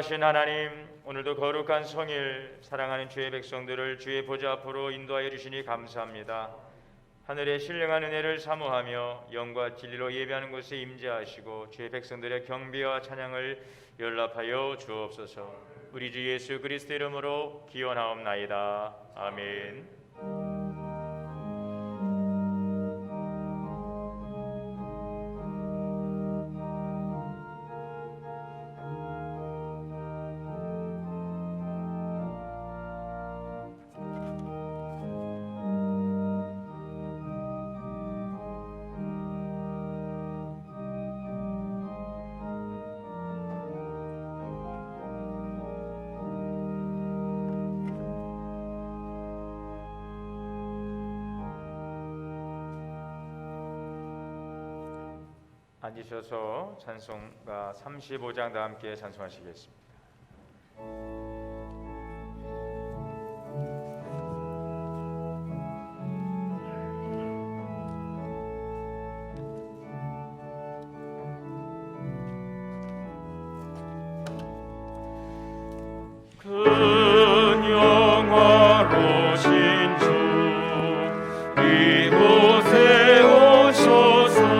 인도하신 하나님, 오늘도 거룩한 성일 사랑하는 주의 백성들을 주의 보좌 앞으로 인도하여 주시니 감사합니다. 하늘의 신령한 은혜를 사모하며 영과 진리로 예배하는 곳에 임재하시고 주의 백성들의 경배와 찬양을 연락하여 주옵소서. 우리 주 예수 그리스도 이름으로 기원하옵나이다. 아멘. 앉으셔서 찬송가 35장 다 함께 찬송하시겠습니다. 큰 영화로신 주 이곳에 오셔서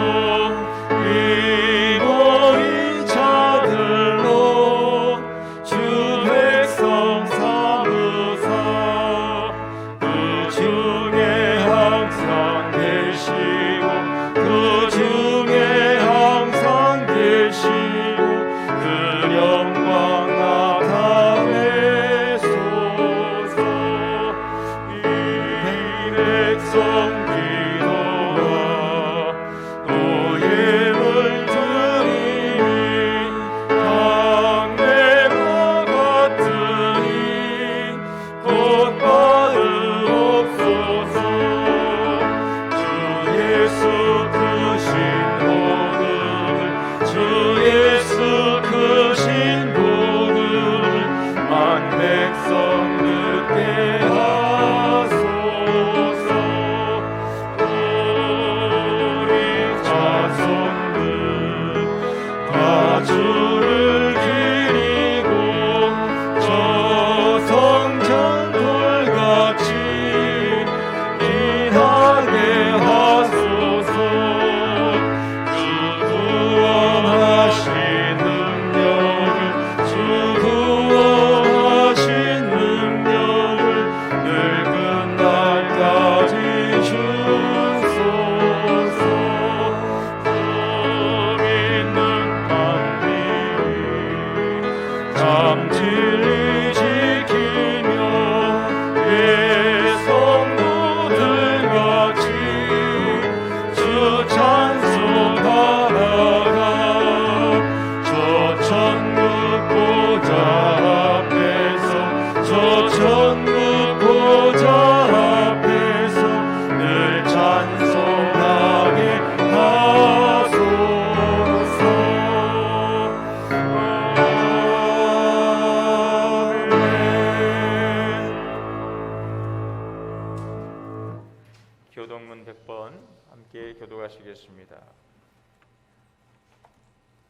교동문 100번 함께 교독하시겠습니다.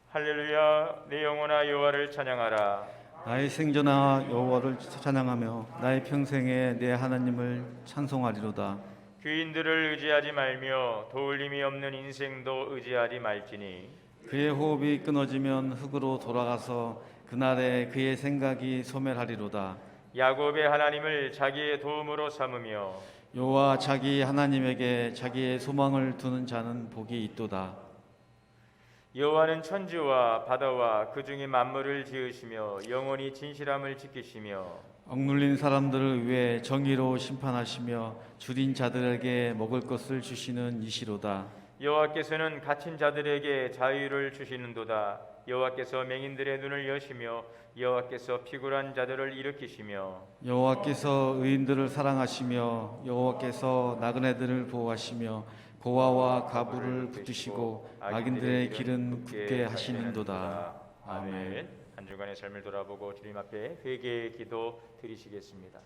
할렐루야. 내 영혼아 여호와를 찬양하라. 나의 생전아 여호와를 찬양하며 나의 평생에 내 하나님을 찬송하리로다. 귀인들을 의지하지 말며 도울림이 없는 인생도 의지하지 말지니 그의 호흡이 끊어지면 흙으로 돌아가서 그날에 그의 생각이 소멸하리로다. 야곱의 하나님을 자기의 도움으로 삼으며 여호와 자기 하나님에게 자기의 소망을 두는 자는 복이 있도다. 여호와는 천지와 바다와 그 중에 만물을 지으시며 영원히 진실함을 지키시며 억눌린 사람들을 위해 정의로 심판하시며 줄인 자들에게 먹을 것을 주시는 이시로다. 여호와께서는 갇힌 자들에게 자유를 주시는도다. 여호와께서 맹인들의 눈을 여시며 여호와께서 피곤한 자들을 일으키시며 여호와께서 의인들을 사랑하시며 여호와께서 나그네들을 보호하시며 고아와 가부를 붙드시고 악인들의 길은 굳게 하시는도다. 아멘. 한 주간의 삶을 돌아보고 주님 앞에 회개의 기도 드리시겠습니다.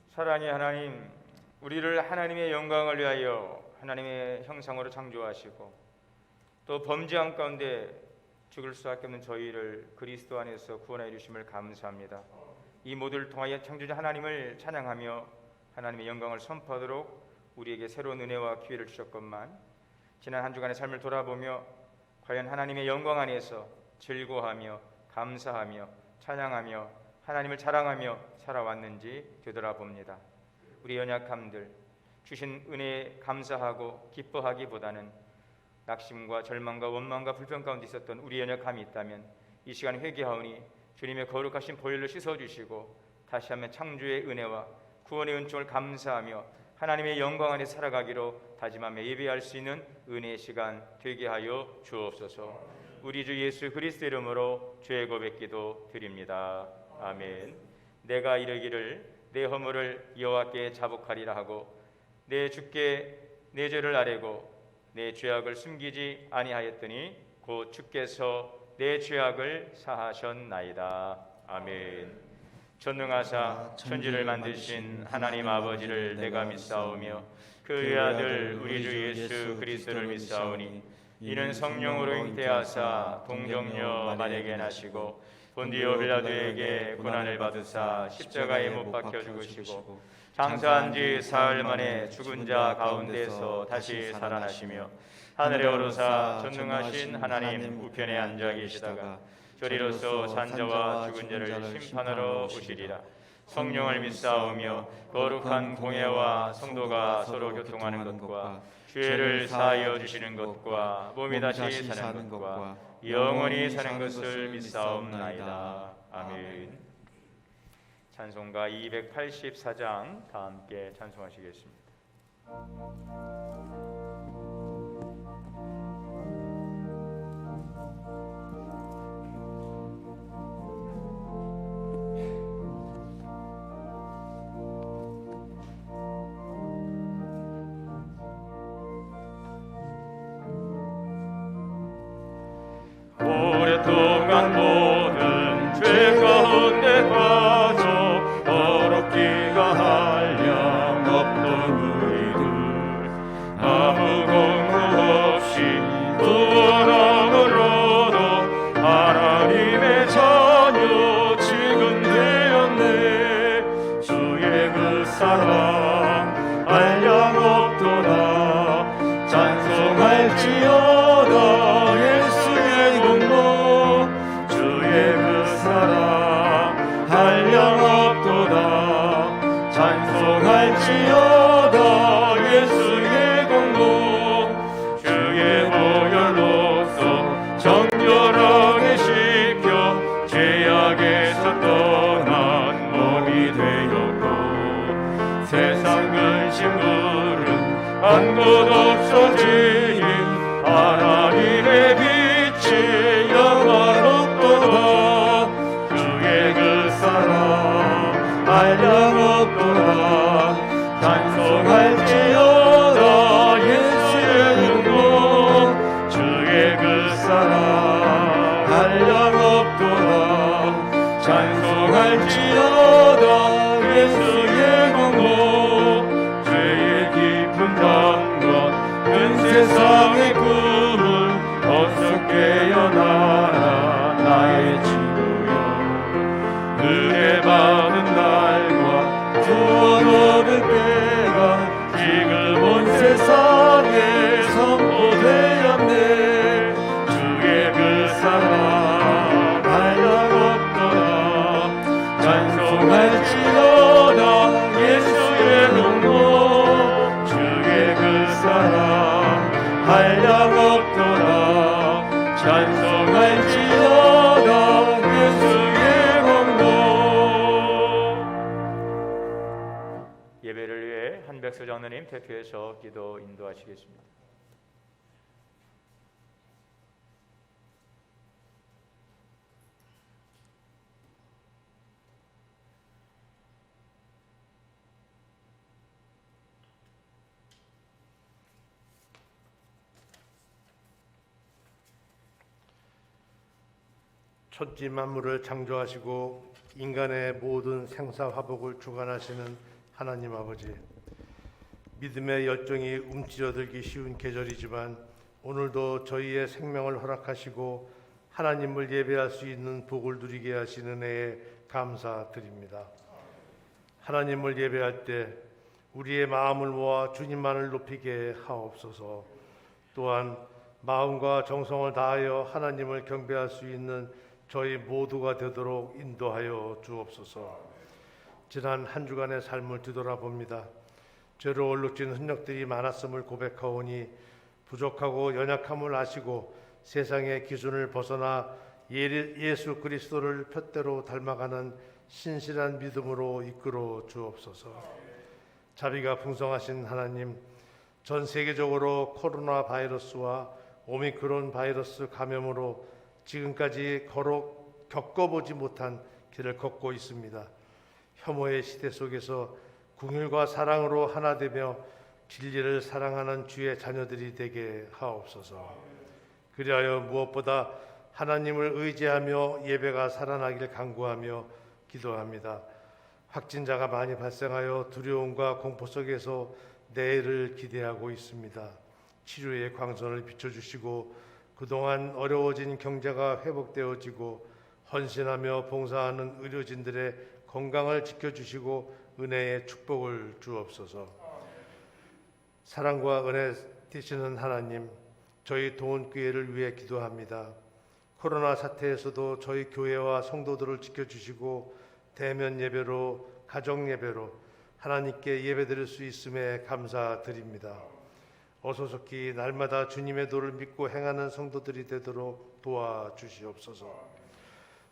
사랑의 하나님, 우리를 하나님의 영광을 위하여 하나님의 형상으로 창조하시고 또 범죄함 가운데 죽을 수밖에 없는 저희를 그리스도 안에서 구원하여 주심을 감사합니다. 이 모두를 통하여 창조자 하나님을 찬양하며 하나님의 영광을 선포하도록 우리에게 새로운 은혜와 기회를 주셨건만 지난 한 주간의 삶을 돌아보며 과연 하나님의 영광 안에서 즐거워하며 감사하며 찬양하며 하나님을 자랑하며 살아왔는지 되돌아봅니다. 우리 연약함들 주신 은혜에 감사하고 기뻐하기보다는 낙심과 절망과 원망과 불평 가운데 있었던 우리 연약함이 있다면 이 시간 회개하오니 주님의 거룩하신 보혈로 씻어주시고 다시 한번 창조의 은혜와 구원의 은총을 감사하며 하나님의 영광 안에 살아가기로 다짐하며 예배할 수 있는 은혜의 시간 되게 하여 주옵소서. 우리 주 예수 그리스도 이름으로 죄 고백기도 드립니다. 아멘. 내가 이르기를 내 허물을 여호와께 자복하리라 하고 내 주께 내 죄를 아뢰고 내 죄악을 숨기지 아니하였더니 곧 주께서 내 죄악을 사하셨나이다. 아멘. 전능하사 천지를 만드신 하나님 아버지를 내가 믿사오며 그의 아들 우리 주 예수 그리스도를 믿사오니 이는 성령으로 잉태하사 동정녀 마리아에게 나시고 본디오 빌라도에게 고난을 받으사 십자가에 못 박혀 죽으시고 장사한 지 사흘 만에 죽은 자 가운데서 다시 살아나시며 하늘에 오르사 전능하신 하나님 우편에 앉아 계시다가 저리로서 산자와 죽은 자를 심판하러 오시리라. 성령을 믿사오며 거룩한 공예와 성도가 서로 교통하는 것과 죄를 사하여 주시는 것과 몸이 다시 사는 것과 영원히 사는 것을 믿사옵나이다. 아멘. 찬송가 284장 다 함께 찬송하시겠습니다. 오랫동안 모든 죄 가운데 빠져 어렵기가 한량 없던 우리들 아무 공부 없이 구원함으로도 하나님의 자녀 지금 되었네. 주의 그 사랑 한량 없도다. 찬송할지어다. 찬송할지어다. 예수의 공로 주의 보혈로서 정결하게 씻겨 죄악에서 떠난 몸이 되었고 세상 근심물은 한 곳 없어지니 하나님의 빛이 영화롭도다. 주의 그 사랑 한량없도다. 찬송할지어다. 예수의 공로 주의 그 사랑 한량없도다. 찬송할지어다. 예수의 공로 죄의 깊은 밤과 큰 세상의 꿈을 어서 깨어나라. 나의 친구여 은혜 받은 날과 구원 얻은 때가 지금 온 세상에 선포되었네. 주의 그 사랑 한량없도다. 찬송할지어다. 예수의 공로 주의 그 사랑 한량없도다. 찬송할지어다. 예수의 공로. 예배를 위해 한백수 장로님 대표해서 기도 인도하시겠습니다. 천지 만물을 창조하시고 인간의 모든 생사화복을 주관하시는 하나님 아버지, 믿음의 열정이 움츠러들기 쉬운 계절이지만 오늘도 저희의 생명을 허락하시고 하나님을 예배할 수 있는 복을 누리게 하시는 은혜에 감사드립니다. 하나님을 예배할 때 우리의 마음을 모아 주님만을 높이게 하옵소서. 또한 마음과 정성을 다하여 하나님을 경배할 수 있는 저희 모두가 되도록 인도하여 주옵소서. 지난 한 주간의 삶을 뒤돌아봅니다. 죄로 얼룩진 흔적들이 많았음을 고백하오니 부족하고 연약함을 아시고 세상의 기준을 벗어나 예수 그리스도를 푯대로 닮아가는 신실한 믿음으로 이끌어 주옵소서. 자비가 풍성하신 하나님, 전 세계적으로 코로나 바이러스와 오미크론 바이러스 감염으로 지금까지 겪어보지 못한 길을 걷고 있습니다. 혐오의 시대 속에서 긍휼과 사랑으로 하나 되며 진리를 사랑하는 주의 자녀들이 되게 하옵소서. 그리하여 무엇보다 하나님을 의지하며 예배가 살아나길 간구하며 기도합니다. 확진자가 많이 발생하여 두려움과 공포 속에서 내일을 기대하고 있습니다. 치료의 광선을 비춰주시고 그동안 어려워진 경제가 회복되어지고 헌신하며 봉사하는 의료진들의 건강을 지켜주시고 은혜의 축복을 주옵소서. 사랑과 은혜 되시는 하나님, 저희 도원교회를 위해 기도합니다. 코로나 사태에서도 저희 교회와 성도들을 지켜주시고 대면 예배로 가정 예배로 하나님께 예배드릴 수 있음에 감사드립니다. 어소속히 날마다 주님의 도를 믿고 행하는 성도들이 되도록 도와주시옵소서.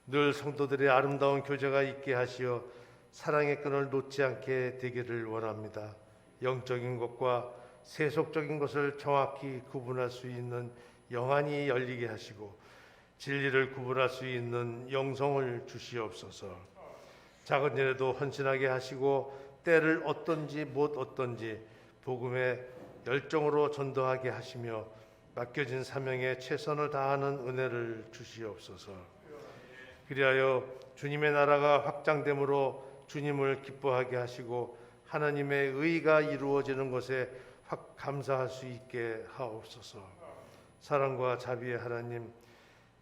늘 성도들의 아름다운 교제가 있게 하시어 사랑의 끈을 놓지 않게 되기를 원합니다. 영적인 것과 세속적인 것을 정확히 구분할 수 있는 영안이 열리게 하시고 진리를 구분할 수 있는 영성을 주시옵소서. 작은 일에도 헌신하게 하시고 때를 얻든지 못 얻든지 복음의 열정으로 전도하게 하시며 맡겨진 사명에 최선을 다하는 은혜를 주시옵소서. 그리하여 주님의 나라가 확장됨으로 주님을 기뻐하게 하시고 하나님의 의가 이루어지는 것에 감사할 수 있게 하옵소서. 사랑과 자비의 하나님,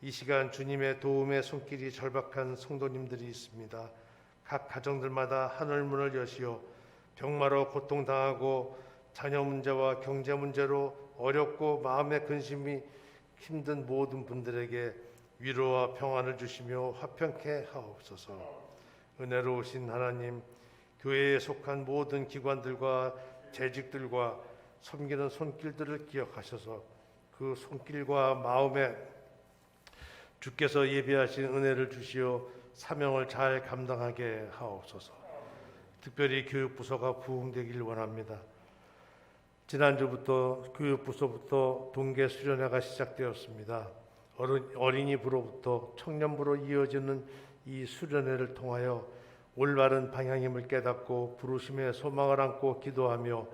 이 시간 주님의 도움의 손길이 절박한 성도님들이 있습니다. 각 가정들마다 하늘문을 여시어 병마로 고통당하고 자녀 문제와 경제 문제로 어렵고 마음의 근심이 힘든 모든 분들에게 위로와 평안을 주시며 화평케 하옵소서. 은혜로우신 하나님, 교회에 속한 모든 기관들과 재직들과 섬기는 손길들을 기억하셔서 그 손길과 마음에 주께서 예비하신 은혜를 주시어 사명을 잘 감당하게 하옵소서. 특별히 교육부서가 부흥되길 원합니다. 지난주부터 교육부서부터 동계 수련회가 시작되었습니다. 어린이부로부터 청년부로 이어지는 이 수련회를 통하여 올바른 방향임을 깨닫고 부르심의 소망을 안고 기도하며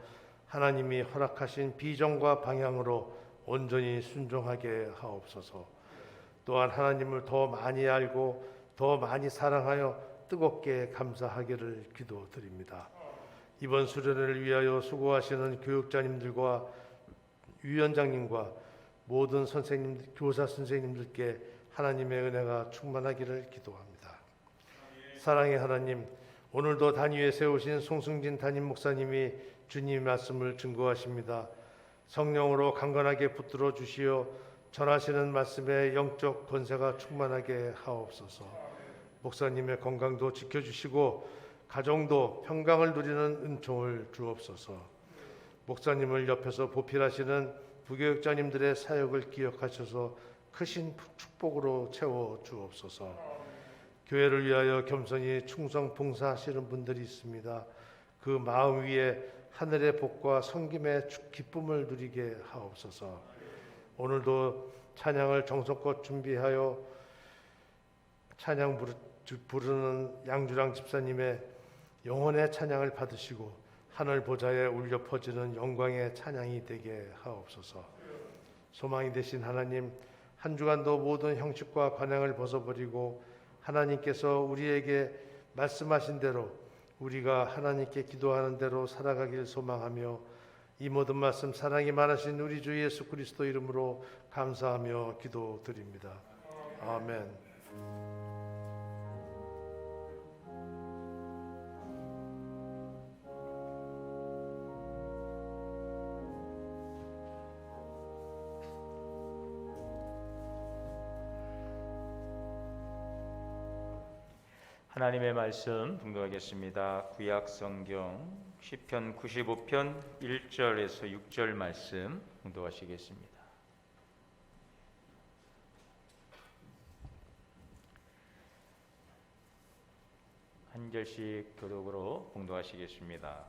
하나님이 허락하신 비전과 방향으로 온전히 순종하게 하옵소서. 또한 하나님을 더 많이 알고 더 많이 사랑하여 뜨겁게 감사하기를 기도드립니다. 이번 수련회를 위하여 수고하시는 교육자님들과 위원장님과 모든 선생님들, 교사 선생님들께 하나님의 은혜가 충만하기를 기도합니다. 사랑의 하나님, 오늘도 단위에 세우신 송승진 담임 목사님이 주님의 말씀을 증거하십니다. 성령으로 강건하게 붙들어 주시어 전하시는 말씀에 영적 권세가 충만하게 하옵소서. 목사님의 건강도 지켜주시고 가정도 평강을 누리는 은총을 주옵소서. 목사님을 옆에서 보필하시는 부교육자님들의 사역을 기억하셔서 크신 축복으로 채워 주옵소서. 교회를 위하여 겸손히 충성 봉사하시는 분들이 있습니다. 그 마음 위에 하늘의 복과 섬김의 기쁨을 누리게 하옵소서. 오늘도 찬양을 정성껏 준비하여 찬양 부르는 양주랑 집사님의 영혼의 찬양을 받으시고 하늘 보좌에 울려 퍼지는 영광의 찬양이 되게 하옵소서. 소망이 되신 하나님, 한 주간도 모든 형식과 관행을 벗어버리고 하나님께서 우리에게 말씀하신 대로 우리가 하나님께 기도하는 대로 살아가길 소망하며 이 모든 말씀 사랑이 많으신 우리 주 예수 그리스도 이름으로 감사하며 기도드립니다. 아멘. 하나님의 말씀 봉독하겠습니다. 구약 성경 시편 95편 1절에서 6절 말씀 봉독하시겠습니다. 한 절씩 교독으로 봉독하시겠습니다.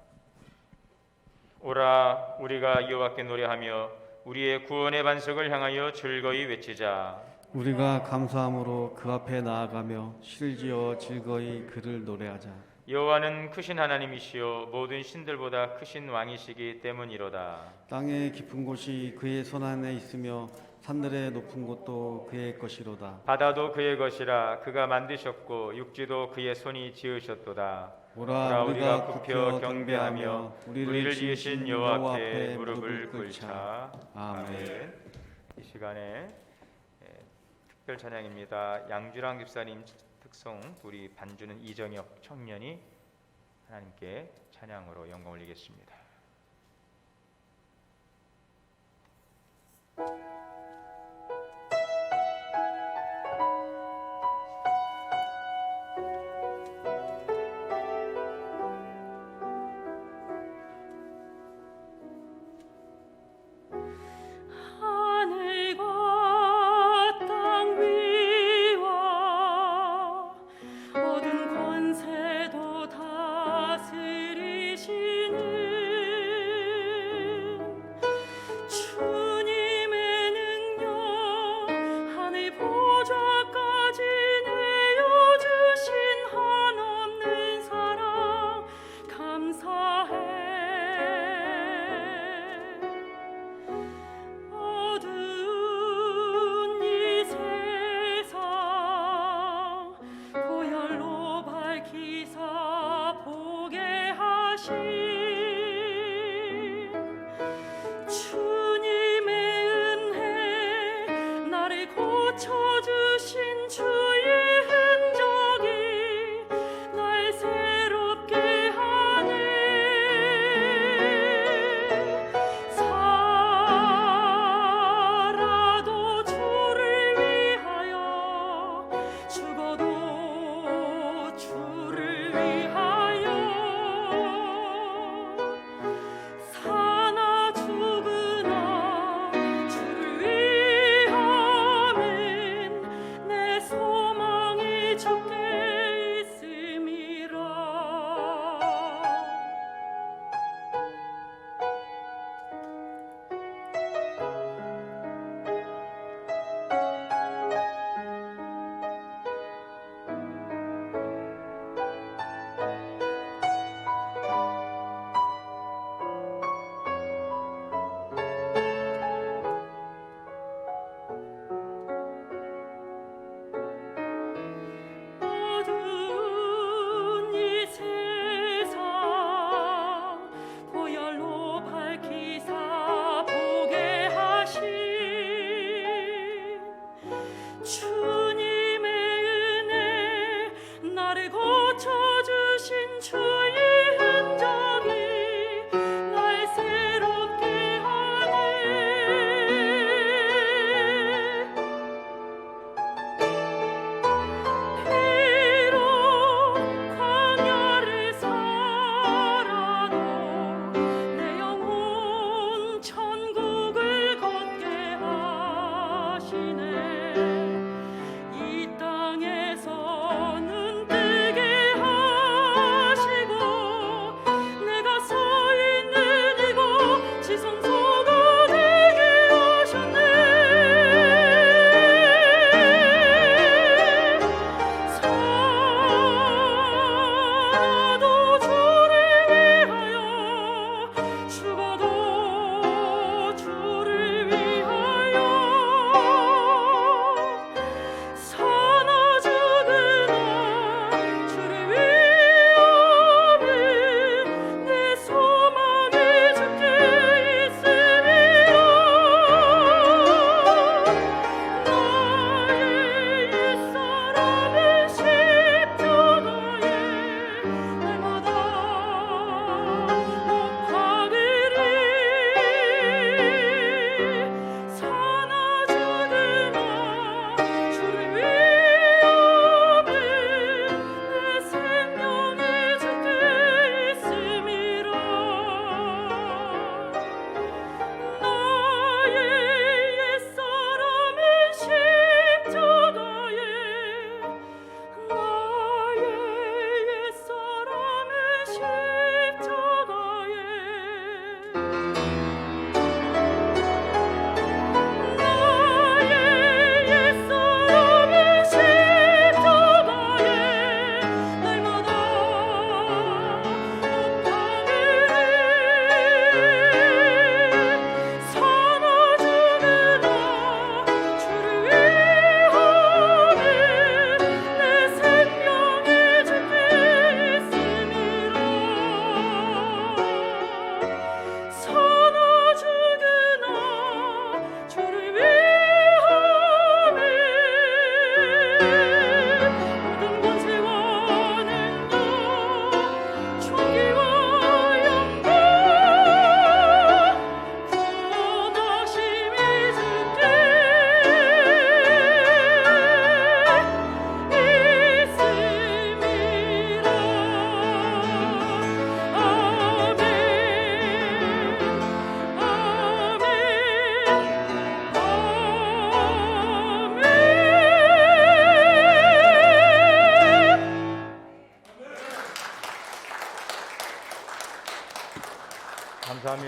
오라 우리가 여호와께 노래하며 우리의 구원의 반석을 향하여 즐거이 외치자. 우리가 감사함으로 그 앞에 나아가며 실지어 즐거이 그를 노래하자. 여호와는 크신 하나님이시요 모든 신들보다 크신 왕이시기 때문이로다. 땅의 깊은 곳이 그의 손 안에 있으며 산들의 높은 곳도 그의 것이로다. 바다도 그의 것이라 그가 만드셨고 육지도 그의 손이 지으셨도다. 오라 우리가 굽혀 경배하며 우리를 지으신 여호와 앞에 무릎을 꿇자. 아멘. 이 시간에 특별 찬양입니다. 양주랑 집사님 특송 우리 반주는 이정혁 청년이 하나님께 찬양으로 영광 올리겠습니다. 모든 권세도 다스리시는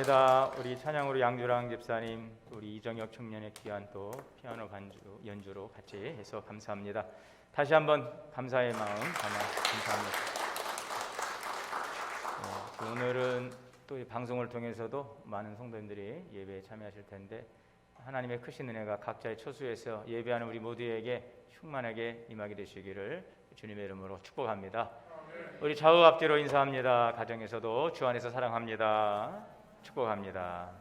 감사합니다. 우리 찬양으로 양주랑 집사님, 우리 이정혁 청년의 귀한 또 피아노 반주 연주로 같이 해서 감사합니다. 다시 한번 감사의 마음 담아 감사합니다. 오늘은 또 이 방송을 통해서도 많은 성도님들이 예배에 참여하실 텐데 하나님의 크신 은혜가 각자의 처소에서 예배하는 우리 모두에게 충만하게 임하게 되시기를 주님의 이름으로 축복합니다. 우리 좌우 앞뒤로 인사합니다. 가정에서도 주 안에서 사랑합니다. 축복합니다.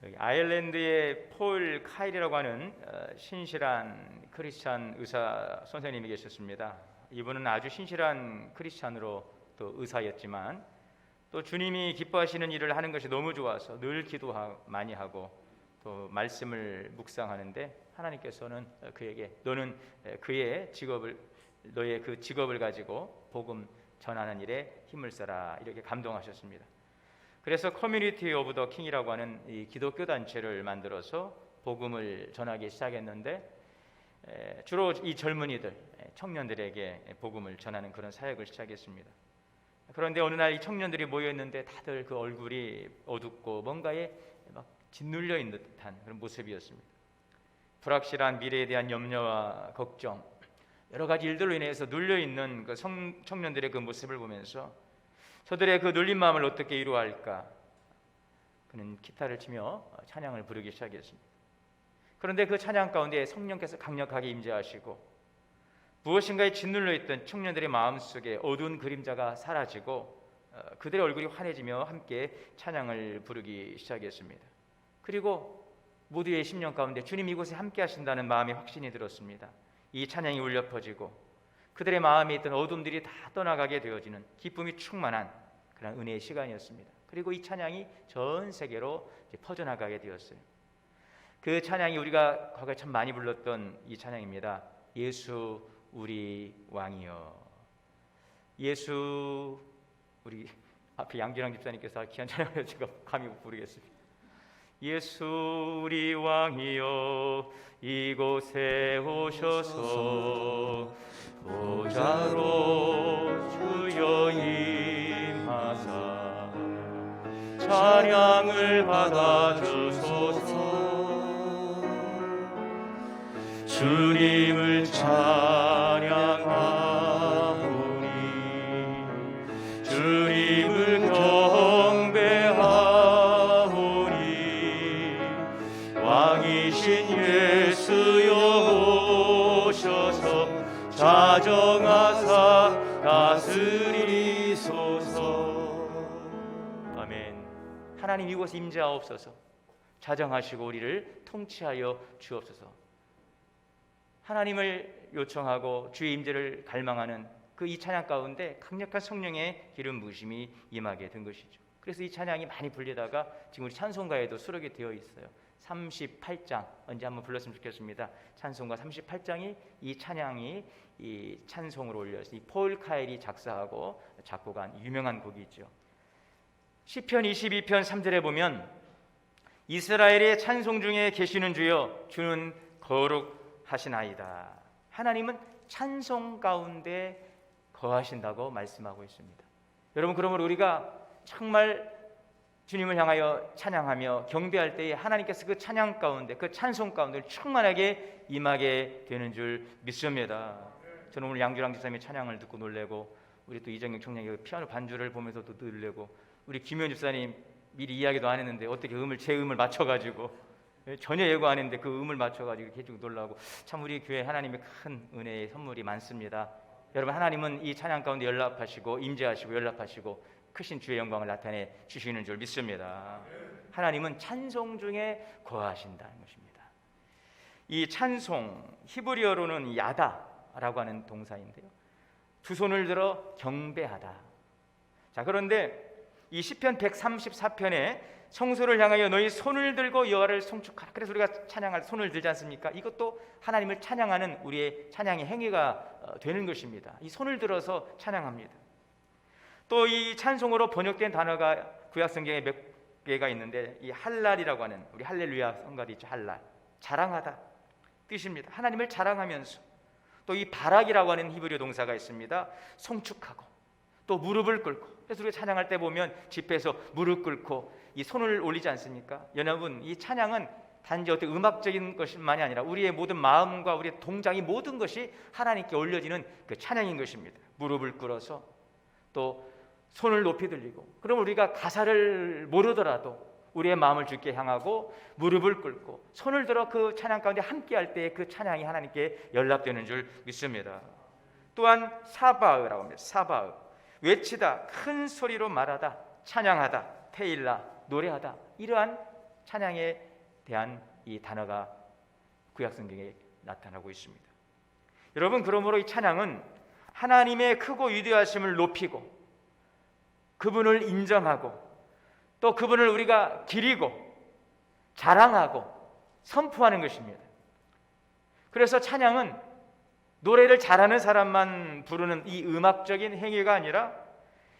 여기 아일랜드의 폴 카일이라고 하는 신실한 크리스찬 의사 선생님이 계셨습니다. 이분은 아주 신실한 크리스찬으로 또 의사였지만 또 주님이 기뻐하시는 일을 하는 것이 너무 좋아서 늘 기도 많이 하고 또 말씀을 묵상하는데 하나님께서는 그에게 너는 너의 그 직업을 가지고 복음 전하는 일에 힘을 써라 이렇게 감동하셨습니다. 그래서 커뮤니티 오브 더 킹이라고 하는 이 기독교 단체를 만들어서 복음을 전하기 시작했는데 주로 이 젊은이들, 청년들에게 복음을 전하는 그런 사역을 시작했습니다. 그런데 어느 날 이 청년들이 모여 있는데 다들 그 얼굴이 어둡고 뭔가에 막 짓눌려 있는 듯한 그런 모습이었습니다. 불확실한 미래에 대한 염려와 걱정, 여러 가지 일들로 인해서 눌려 있는 그 청년들의 그 모습을 보면서 저들의 그 눌린 마음을 어떻게 이루어할까? 그는 기타를 치며 찬양을 부르기 시작했습니다. 그런데 그 찬양 가운데 성령께서 강력하게 임재하시고 무엇인가에 짓눌려 있던 청년들의 마음속에 어두운 그림자가 사라지고 그들의 얼굴이 환해지며 함께 찬양을 부르기 시작했습니다. 그리고 모두의 심령 가운데 주님 이곳에 함께 하신다는 마음의 확신이 들었습니다. 이 찬양이 울려 퍼지고 그들의 마음에 있던 어둠들이 다 떠나가게 되어지는 기쁨이 충만한 그런 은혜의 시간이었습니다. 그리고 이 찬양이 전 세계로 퍼져나가게 되었어요. 그 찬양이 우리가 과거에 참 많이 불렀던 이 찬양입니다. 예수 우리 왕이여. 예수 우리 앞에 양진왕 집사님께서 귀한 찬양을 제가 감히 못 부르겠습니다. 예수 우리 왕이여 이곳에 오셔서 보좌로 주여 임하사 찬양을 받아주소서. 주님을 찬양하오니 주님을 경배하오니 왕이신 예수여 오셔서 자정하사 다스리소서. 아멘. 하나님 이곳에 임재하옵소서. 자정하시고 우리를 통치하여 주옵소서. 하나님을 요청하고 주의 임재를 갈망하는 그 이 찬양 가운데 강력한 성령의 기름 부으심이 임하게 된 것이죠. 그래서 이 찬양이 많이 불리다가 지금 우리 찬송가에도 수록이 되어 있어요. 38장 언제 한번 불렀으면 좋겠습니다. 찬송가 38장이 이 찬양이 이 찬송으로 올려서 이 폴 카일이 작사하고 작곡한 유명한 곡이죠. 시편 22편 3절에 보면 이스라엘의 찬송 중에 계시는 주여 주는 거룩하시나이다. 하나님은 찬송 가운데 거하신다고 말씀하고 있습니다. 여러분, 그러므로 우리가 정말 주님을 향하여 찬양하며 경배할 때에 하나님께서 그 찬양 가운데, 그 찬송 가운데 충만하게 임하게 되는 줄 믿습니다. 저는 오늘 양주랑 집사님의 찬양을 듣고 놀래고, 우리 또 이정영 총장의 피아노 반주를 보면서도 놀래고, 우리 김현 집사님 미리 이야기도 안 했는데 어떻게 제 음을 맞춰가지고 전혀 예고 안 했는데 그 음을 맞춰가지고 이렇게 쭉 놀라고, 참 우리 교회 하나님의 큰 은혜의 선물이 많습니다. 여러분, 하나님은 이 찬양 가운데 연락하시고 임재하시고 연락하시고 크신 주의 영광을 나타내 주시는 줄 믿습니다. 하나님은 찬송 중에 거하신다는 것입니다. 이 찬송, 히브리어로는 야다라고 하는 동사인데요, 두 손을 들어 경배하다. 자, 그런데 이 시편 134편에 성소를 향하여 너희 손을 들고 여호와를 송축하라. 그래서 우리가 찬양할 손을 들지 않습니까? 이것도 하나님을 찬양하는 우리의 찬양의 행위가 되는 것입니다. 이 손을 들어서 찬양합니다. 또 이 찬송으로 번역된 단어가 구약성경에 몇 개가 있는데, 이 할랄이라고 하는, 우리 할렐루야 성가도 있죠. 할랄, 자랑하다 뜻입니다. 하나님을 자랑하면서, 또 이 바락이라고 하는 히브리어 동사가 있습니다. 송축하고, 또 무릎을 꿇고. 그래서 우리가 찬양할 때 보면 집회에서 무릎 꿇고 이 손을 올리지 않습니까? 여러분, 이 찬양은 단지 어떤 음악적인 것만이 아니라 우리의 모든 마음과 우리의 동작이 모든 것이 하나님께 올려지는 그 찬양인 것입니다. 무릎을 꿇어서 또 손을 높이 들리고, 그럼 우리가 가사를 모르더라도 우리의 마음을 주께 향하고 무릎을 꿇고 손을 들어 그 찬양 가운데 함께할 때 그 찬양이 하나님께 연락되는 줄 믿습니다. 또한 사바흐라고 합니다. 사바흐, 외치다, 큰 소리로 말하다, 찬양하다, 테일라, 노래하다, 이러한 찬양에 대한 이 단어가 구약성경에 나타나고 있습니다. 여러분, 그러므로 이 찬양은 하나님의 크고 위대하심을 높이고 그분을 인정하고 또 그분을 우리가 기리고 자랑하고 선포하는 것입니다. 그래서 찬양은 노래를 잘하는 사람만 부르는 이 음악적인 행위가 아니라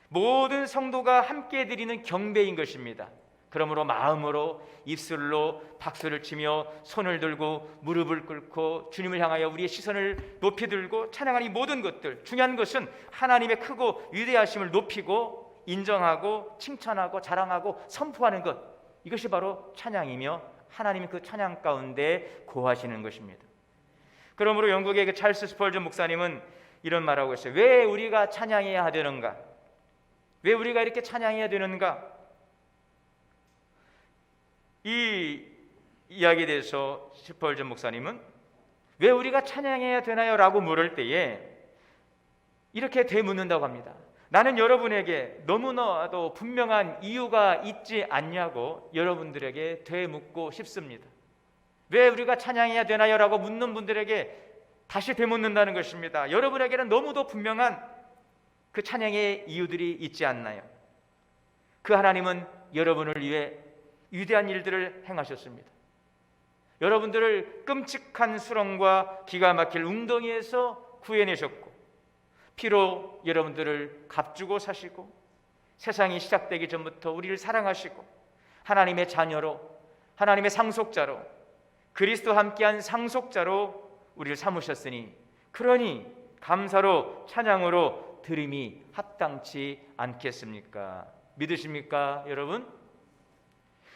모든 성도가 함께 드리는 경배인 것입니다. 그러므로 마음으로, 입술로 박수를 치며 손을 들고 무릎을 꿇고 주님을 향하여 우리의 시선을 높이 들고 찬양하는 이 모든 것들, 중요한 것은 하나님의 크고 위대하심을 높이고 인정하고 칭찬하고 자랑하고 선포하는 것, 이것이 바로 찬양이며 하나님이 그 찬양 가운데 거하시는 것입니다. 그러므로 영국의 그 찰스 스펄전 목사님은 이런 말하고 있어요. 왜 우리가 찬양해야 되는가? 왜 우리가 이렇게 찬양해야 되는가? 이 이야기에 대해서 스펄전 목사님은 왜 우리가 찬양해야 되나요? 라고 물을 때에 이렇게 되묻는다고 합니다. 나는 여러분에게 너무나도 분명한 이유가 있지 않냐고 여러분들에게 되묻고 싶습니다. 왜 우리가 찬양해야 되나요? 라고 묻는 분들에게 다시 되묻는다는 것입니다. 여러분에게는 너무도 분명한 그 찬양의 이유들이 있지 않나요? 그 하나님은 여러분을 위해 위대한 일들을 행하셨습니다. 여러분들을 끔찍한 수렁과 기가 막힐 웅덩이에서 구해내셨고, 피로 여러분들을 값주고 사시고, 세상이 시작되기 전부터 우리를 사랑하시고 하나님의 자녀로, 하나님의 상속자로, 그리스도와 함께한 상속자로 우리를 삼으셨으니, 그러니 감사로 찬양으로 드림이 합당치 않겠습니까? 믿으십니까, 여러분?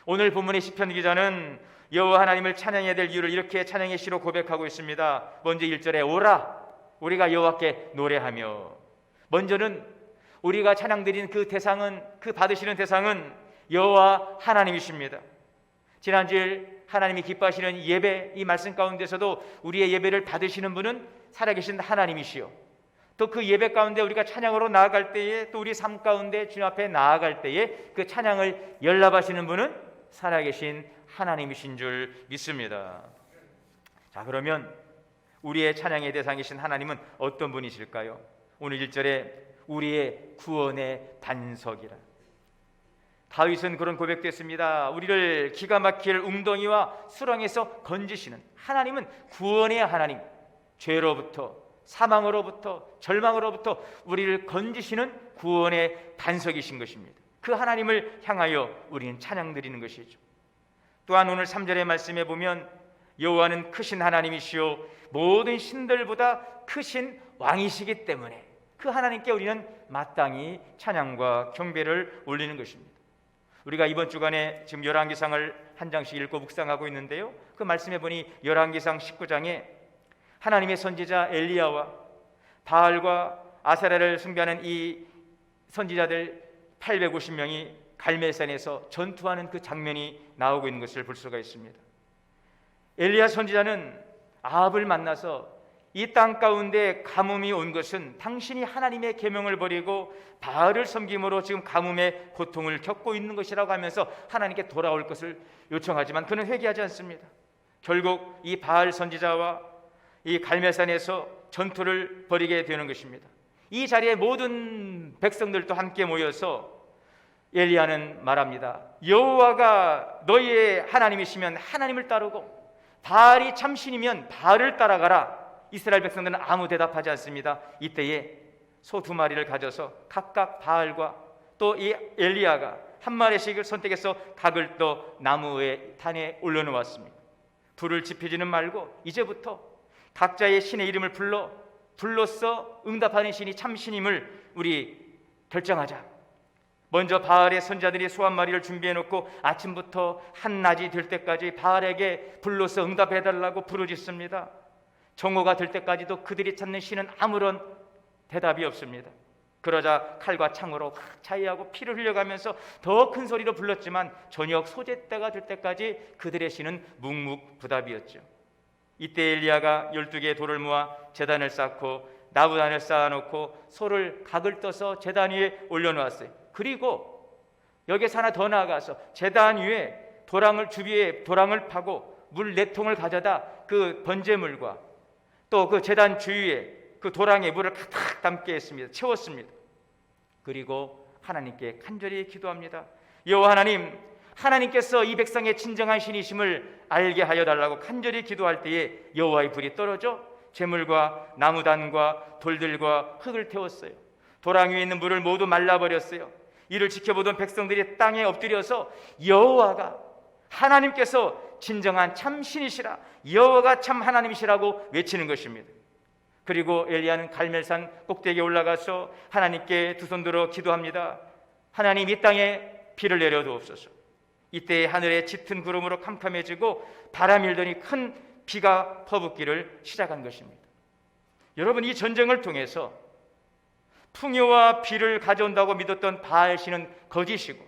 오늘 본문의 시편 기자는 여호와 하나님을 찬양해야 될 이유를 이렇게 찬양의 시로 고백하고 있습니다. 먼저 1절에 오라, 우리가 여호와께 노래하며. 먼저는 우리가 찬양드린 그 대상은, 그 받으시는 대상은 여호와 하나님이십니다. 지난주에 하나님이 기뻐하시는 예배, 이 말씀 가운데서도 우리의 예배를 받으시는 분은 살아계신 하나님이시요, 또 그 예배 가운데 우리가 찬양으로 나아갈 때에, 또 우리 삶 가운데 주님 앞에 나아갈 때에 그 찬양을 연락하시는 분은 살아계신 하나님이신 줄 믿습니다. 자, 그러면 우리의 찬양의 대상이신 하나님은 어떤 분이실까요? 오늘 1절에 우리의 구원의 반석이라. 다윗은 그런 고백도 했습니다. 우리를 기가 막힐 웅덩이와 수렁에서 건지시는 하나님은 구원의 하나님, 죄로부터, 사망으로부터, 절망으로부터 우리를 건지시는 구원의 반석이신 것입니다. 그 하나님을 향하여 우리는 찬양 드리는 것이죠. 또한 오늘 3절의 말씀에 보면 여호와는 크신 하나님이시요 모든 신들보다 크신 왕이시기 때문에 그 하나님께 우리는 마땅히 찬양과 경배를 올리는 것입니다. 우리가 이번 주간에 지금 열왕기상을 한 장씩 읽고 묵상하고 있는데요, 그 말씀해 보니 열왕기상 19장에 하나님의 선지자 엘리야와 바알과 아세라를 숭배하는 이 선지자들 850명이 갈멜산에서 전투하는 그 장면이 나오고 있는 것을 볼 수가 있습니다. 엘리야 선지자는 아합을 만나서 이 땅 가운데 가뭄이 온 것은 당신이 하나님의 계명을 버리고 바알을 섬김으로 지금 가뭄의 고통을 겪고 있는 것이라고 하면서 하나님께 돌아올 것을 요청하지만 그는 회개하지 않습니다. 결국 이 바알 선지자와 이 갈멜산에서 전투를 벌이게 되는 것입니다. 이 자리에 모든 백성들도 함께 모여서 엘리야는 말합니다. 여호와가 너희의 하나님이시면 하나님을 따르고 바알이 참신이면 바알을 따라가라. 이스라엘 백성들은 아무 대답하지 않습니다. 이때에 소 2마리를 가져서 각각 바알과 또 이 엘리야가 한 마리씩을 선택해서 각을 떠 나무의 단에 올려놓았습니다. 불을 지피지는 말고 이제부터 각자의 신의 이름을 불러서 응답하는 신이 참신임을 우리 결정하자. 먼저 바알의 선자들이 소 한 마리를 준비해 놓고 아침부터 한낮이 될 때까지 바알에게 불러서 응답해달라고 부르짖습니다. 정오가 될 때까지도 그들이 찾는 신은 아무런 대답이 없습니다. 그러자 칼과 창으로 자위하고 피를 흘려가면서 더 큰 소리로 불렀지만 저녁 소재 때가 될 때까지 그들의 신은 묵묵부답이었죠. 이때 엘리야가 12개의 돌을 모아 제단을 쌓고 나무단을 쌓아놓고 소를 각을 떠서 제단 위에 올려놓았어요. 그리고 여기서 하나 더 나아가서 제단 위에 도랑을 주위에 도랑을 파고 물 4통을 가져다 그 번제물과 또 그 제단 주위에 그 도랑에 물을 가득 담게 했습니다. 채웠습니다. 그리고 하나님께 간절히 기도합니다. 여호와 하나님, 하나님께서 이 백성의 진정한 신이심을 알게 하여 달라고 간절히 기도할 때에 여호와의 불이 떨어져 재물과 나무단과 돌들과 흙을 태웠어요. 도랑 위에 있는 물을 모두 말라버렸어요. 이를 지켜보던 백성들이 땅에 엎드려서 여호와가 하나님께서 진정한 참 신이시라, 여호와가 참 하나님이시라고 외치는 것입니다. 그리고 엘리야는 갈멜산 꼭대기에 올라가서 하나님께 두 손 들어 기도합니다. 하나님, 이 땅에 비를 내려두옵소서. 이때 하늘에 짙은 구름으로 캄캄해지고 바람이 일더니 큰 비가 퍼붓기를 시작한 것입니다. 여러분, 이 전쟁을 통해서 풍요와 비를 가져온다고 믿었던 바알 신은 거짓이고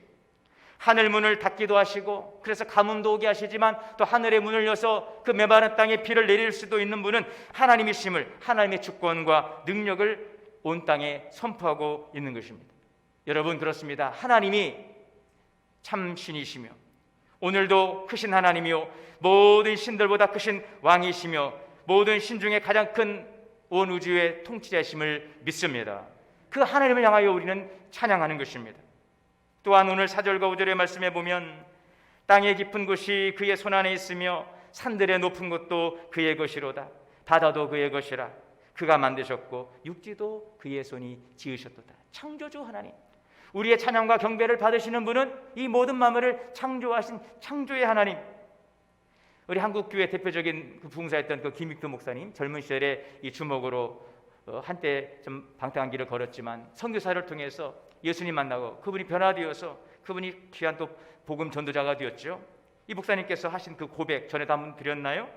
하늘 문을 닫기도 하시고 그래서 가뭄도 오게 하시지만 또 하늘의 문을 여서 그 메마른 땅에 비를 내릴 수도 있는 분은 하나님이심을, 하나님의 주권과 능력을 온 땅에 선포하고 있는 것입니다. 여러분, 그렇습니다. 하나님이 참 신이시며 오늘도 크신 하나님이요 모든 신들보다 크신 왕이시며 모든 신 중에 가장 큰 온 우주의 통치자이심을 믿습니다. 그 하나님을 향하여 우리는 찬양하는 것입니다. 또한 오늘 4절과 5절의 말씀에 보면 땅의 깊은 곳이 그의 손안에 있으며 산들의 높은 곳도 그의 것이로다. 바다도 그의 것이라. 그가 만드셨고 육지도 그의 손이 지으셨도다. 창조주 하나님, 우리의 찬양과 경배를 받으시는 분은 이 모든 만물을 창조하신 창조의 하나님. 우리 한국교회 대표적인 그 부흥사였던 그 김익도 목사님, 젊은 시절에 이 주목으로 한때 좀 방탕한 길을 걸었지만 선교사를 통해서 예수님 만나고 그분이 변화되어서 그분이 귀한 또 복음 전도자가 되었죠. 이 목사님께서 하신 그 고백 전에도 한번 드렸나요?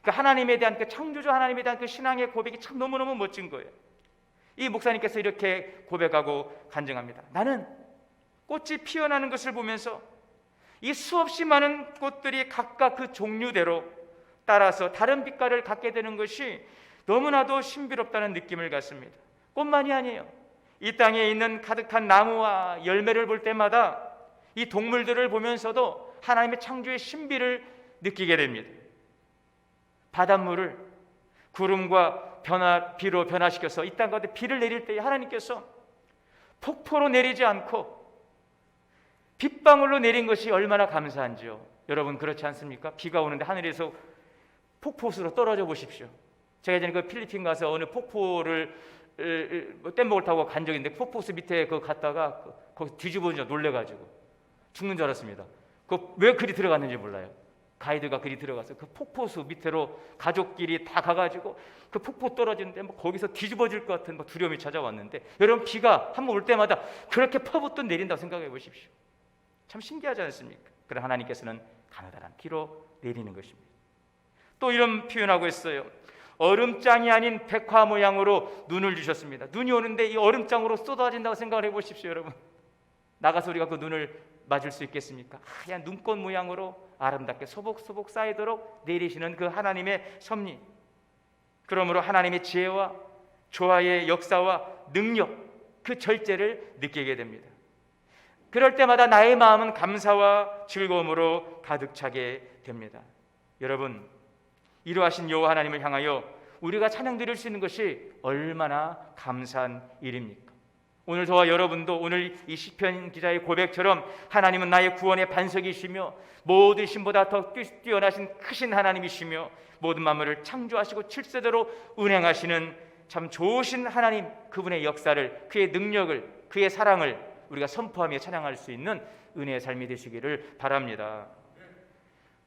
그 하나님에 대한 그 창조주 하나님에 대한 그 신앙의 고백이 참 너무너무 멋진 거예요. 이 목사님께서 이렇게 고백하고 간증합니다. 나는 꽃이 피어나는 것을 보면서 이 수없이 많은 꽃들이 각각 그 종류대로 따라서 다른 빛깔을 갖게 되는 것이 너무나도 신비롭다는 느낌을 갖습니다. 꽃만이 아니에요. 이 땅에 있는 가득한 나무와 열매를 볼 때마다 이 동물들을 보면서도 하나님의 창조의 신비를 느끼게 됩니다. 바닷물을 구름과 비로 변화시켜서 이 땅 가운데 비를 내릴 때에 하나님께서 폭포로 내리지 않고 빗방울로 내린 것이 얼마나 감사한지요. 여러분, 그렇지 않습니까? 비가 오는데 하늘에서 폭포수로 떨어져 보십시오. 제가 예전에 그 필리핀 가서 어느 폭포를 뗏목을 타고 간 적이 있는데 폭포수 밑에 그 갔다가 거기 뒤집어져 놀래가지고 죽는 줄 알았습니다. 그 왜 그리 들어갔는지 몰라요. 가이드가 그리 들어가서 그 폭포수 밑으로 가족끼리 다 가가지고 그 폭포 떨어지는데 뭐 거기서 뒤집어질 것 같은 두려움이 찾아왔는데, 여러분, 비가 한번 올 때마다 그렇게 퍼붓듯 내린다고 생각해 보십시오. 참 신기하지 않습니까? 그러나 하나님께서는 가느다란 비로 내리는 것입니다. 또 이런 표현하고 있어요. 얼음장이 아닌 백화 모양으로 눈을 주셨습니다. 눈이 오는데 이 얼음장으로 쏟아진다고 생각을 해보십시오. 여러분, 나가서 우리가 그 눈을 맞을 수 있겠습니까? 하얀 눈꽃 모양으로 아름답게 소복소복 쌓이도록 내리시는 그 하나님의 섭리. 그러므로 하나님의 지혜와 조화의 역사와 능력, 그 절제를 느끼게 됩니다. 그럴 때마다 나의 마음은 감사와 즐거움으로 가득 차게 됩니다. 여러분, 이러하신 여호와 하나님을 향하여 우리가 찬양 드릴 수 있는 것이 얼마나 감사한 일입니까? 오늘 저와 여러분도 오늘 이 시편 기자의 고백처럼 하나님은 나의 구원의 반석이시며 모든 신보다 더 뛰어나신 크신 하나님이시며 모든 만물을 창조하시고 칠세대로 운행하시는 참 좋으신 하나님, 그분의 역사를, 그의 능력을, 그의 사랑을 우리가 선포하며 찬양할 수 있는 은혜의 삶이 되시기를 바랍니다.